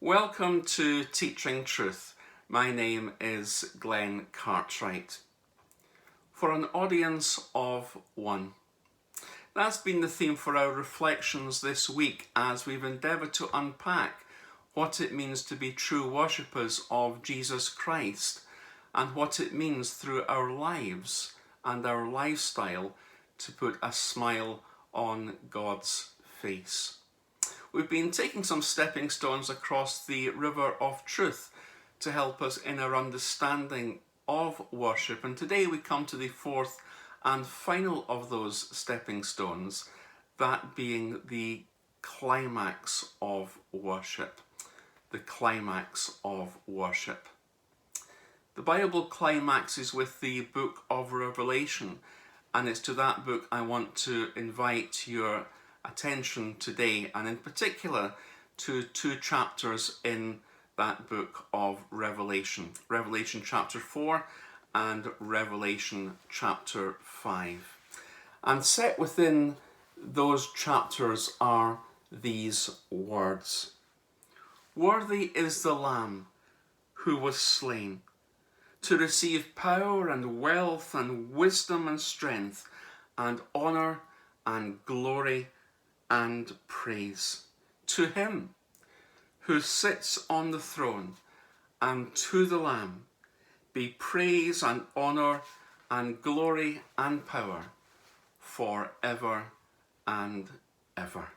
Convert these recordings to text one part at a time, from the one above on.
Welcome to Teaching Truth. My name is Glenn Cartwright. For an audience of one. That's been the theme for our reflections this week as we've endeavoured to unpack what it means to be true worshippers of Jesus Christ and what it means through our lives and our lifestyle to put a smile on God's face. We've been taking some stepping stones across the river of truth to help us in our understanding of worship, and today we come to the fourth and final of those stepping stones, that being the climax of worship. The climax of worship. The Bible climaxes with the book of Revelation, and it's to that book I want to invite your attention today, and in particular to two chapters in that book of Revelation. Revelation chapter 4 and Revelation chapter 5. And set within those chapters are these words. Worthy is the Lamb who was slain to receive power and wealth and wisdom and strength and honour and glory and praise. To him who sits on the throne and to the Lamb be praise and honour and glory and power forever and ever.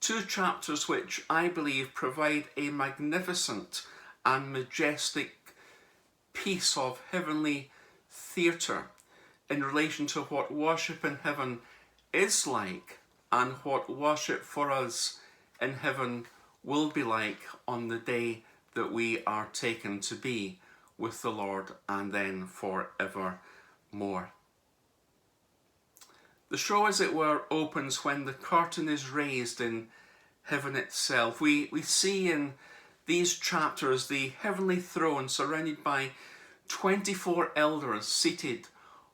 Two chapters which I believe provide a magnificent and majestic piece of heavenly theatre in relation to what worship in heaven is like and what worship for us in heaven will be like on the day that we are taken to be with the Lord and then forevermore. The show, as it were, opens when the curtain is raised in heaven itself. We see in these chapters the heavenly throne surrounded by 24 elders seated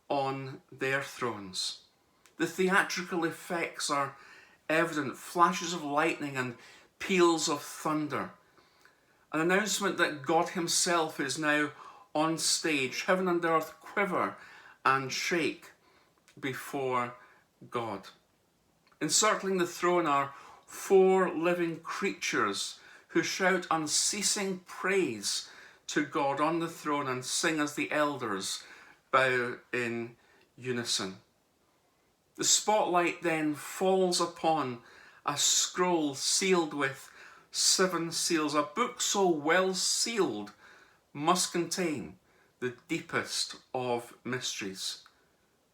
on their thrones. The theatrical effects are evident, flashes of lightning and peals of thunder. An announcement that God himself is now on stage. Heaven and earth quiver and shake before God. Encircling the throne are four living creatures who shout unceasing praise to God on the throne and sing as the elders bow in unison. The spotlight then falls upon a scroll sealed with 7 seals. A book so well sealed must contain the deepest of mysteries.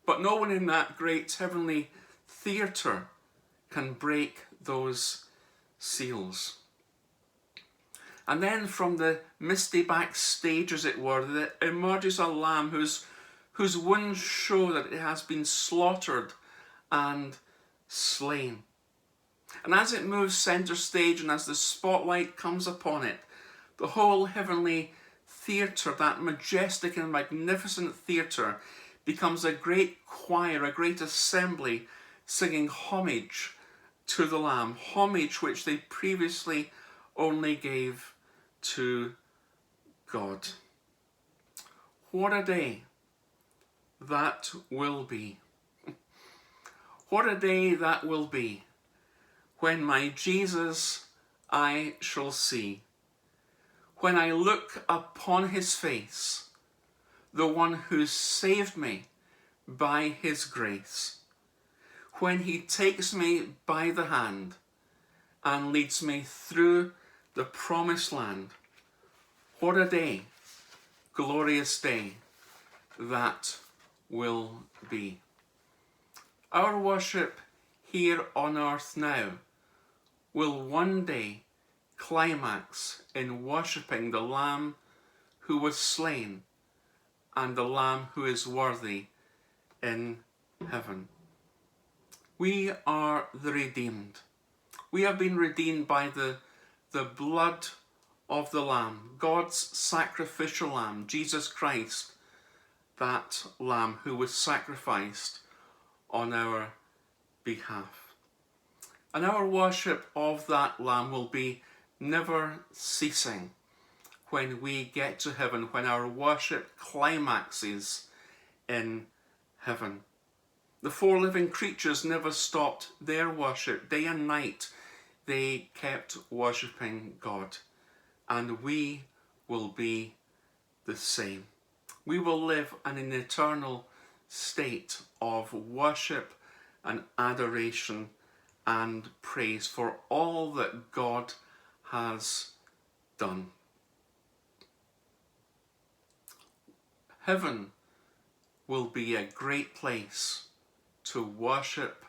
But no one in that great heavenly theatre can break those seals. And then from the misty backstage, as it were, there emerges a lamb whose wounds show that it has been slaughtered and slain. And as it moves centre stage and as the spotlight comes upon it, the whole heavenly theatre, that majestic and magnificent theatre, becomes a great choir, a great assembly, singing homage to the Lamb, homage which they previously only gave to God. What a day that will be. What a day that will be when my Jesus I shall see, when I look upon his face, the one who saved me by his grace, when he takes me by the hand and leads me through the promised land. What a day, glorious day that will be. Our worship here on earth now will one day climax in worshipping the Lamb who was slain and the Lamb who is worthy in heaven. We are the redeemed. We have been redeemed by the blood of the Lamb, God's sacrificial Lamb, Jesus Christ, that Lamb who was sacrificed on our behalf. And our worship of that Lamb will be never ceasing when we get to heaven, when our worship climaxes in heaven. The four living creatures never stopped their worship. Day and night they kept worshipping God, and we will be the same. We will live in an eternal state of worship and adoration and praise for all that God has done. Heaven will be a great place to worship,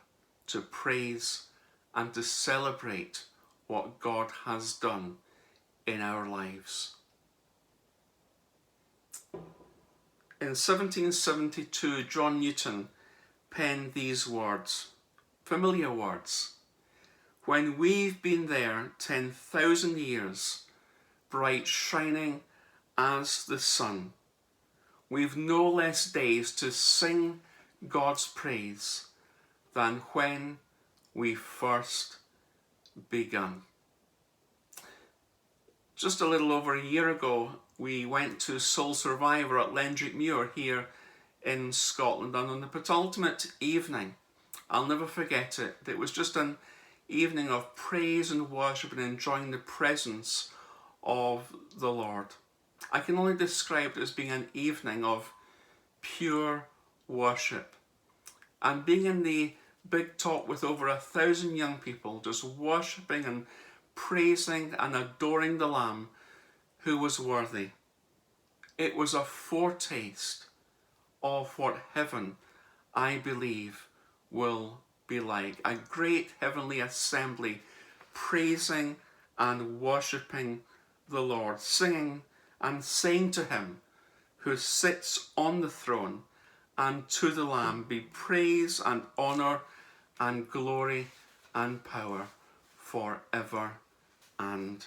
to praise, and to celebrate what God has done in our lives. In 1772, John Newton penned these words, familiar words. When we've been there 10,000 years, bright shining as the sun, we've no less days to sing God's praise than when we first begun. Just a little over a year ago, we went to Soul Survivor at Lendrick Muir here in Scotland, and on the penultimate evening, I'll never forget it, it was just an evening of praise and worship and enjoying the presence of the Lord. I can only describe it as being an evening of pure worship, and being in the big talk with over 1,000 young people, just worshipping and praising and adoring the Lamb who was worthy. It was a foretaste of what heaven, I believe, will be like. A great heavenly assembly praising and worshipping the Lord, singing and saying to him who sits on the throne and to the Lamb be praise and honour and glory and power forever and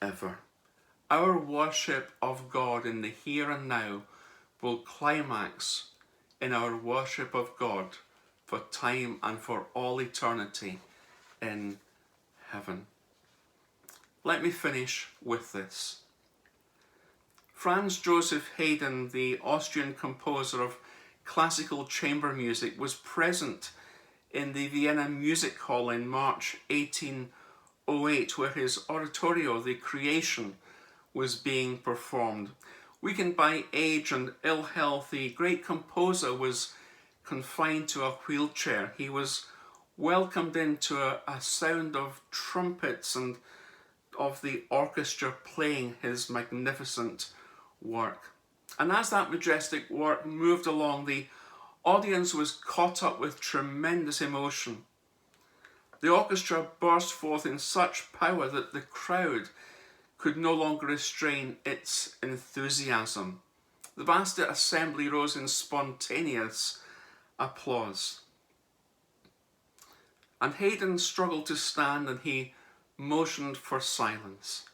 ever. Our worship of God in the here and now will climax in our worship of God for time and for all eternity in heaven. Let me finish with this. Franz Joseph Haydn, the Austrian composer of classical chamber music, was present in the Vienna Music Hall in March 1808, where his oratorio, The Creation, was being performed. Weakened by age and ill health, the great composer was confined to a wheelchair. He was welcomed into a sound of trumpets and of the orchestra playing his magnificent work. And as that majestic work moved along, the audience was caught up with tremendous emotion. The orchestra burst forth in such power that the crowd could no longer restrain its enthusiasm. The vast assembly rose in spontaneous applause. And Haydn struggled to stand, and he motioned for silence.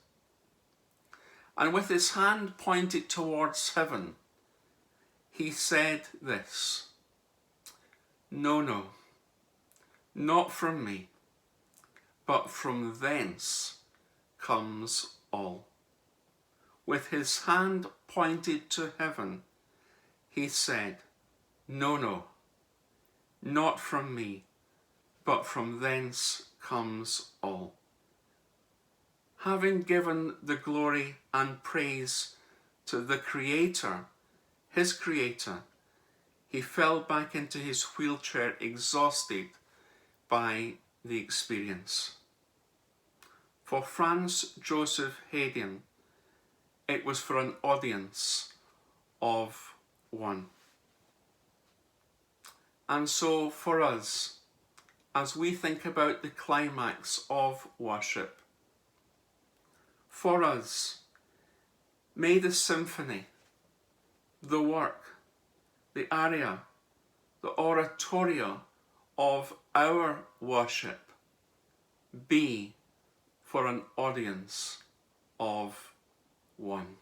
And with his hand pointed towards heaven, he said this, "No, no, not from me, but from thence comes all." With his hand pointed to heaven, he said, "No, no, not from me, but from thence comes all." Having given the glory and praise to the Creator, his Creator, he fell back into his wheelchair exhausted by the experience. For Franz Joseph Haydn, it was for an audience of one. And so for us, as we think about the climax of worship, for us, may the symphony, the work, the aria, the oratorio of our worship be for an audience of one.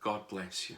God bless you.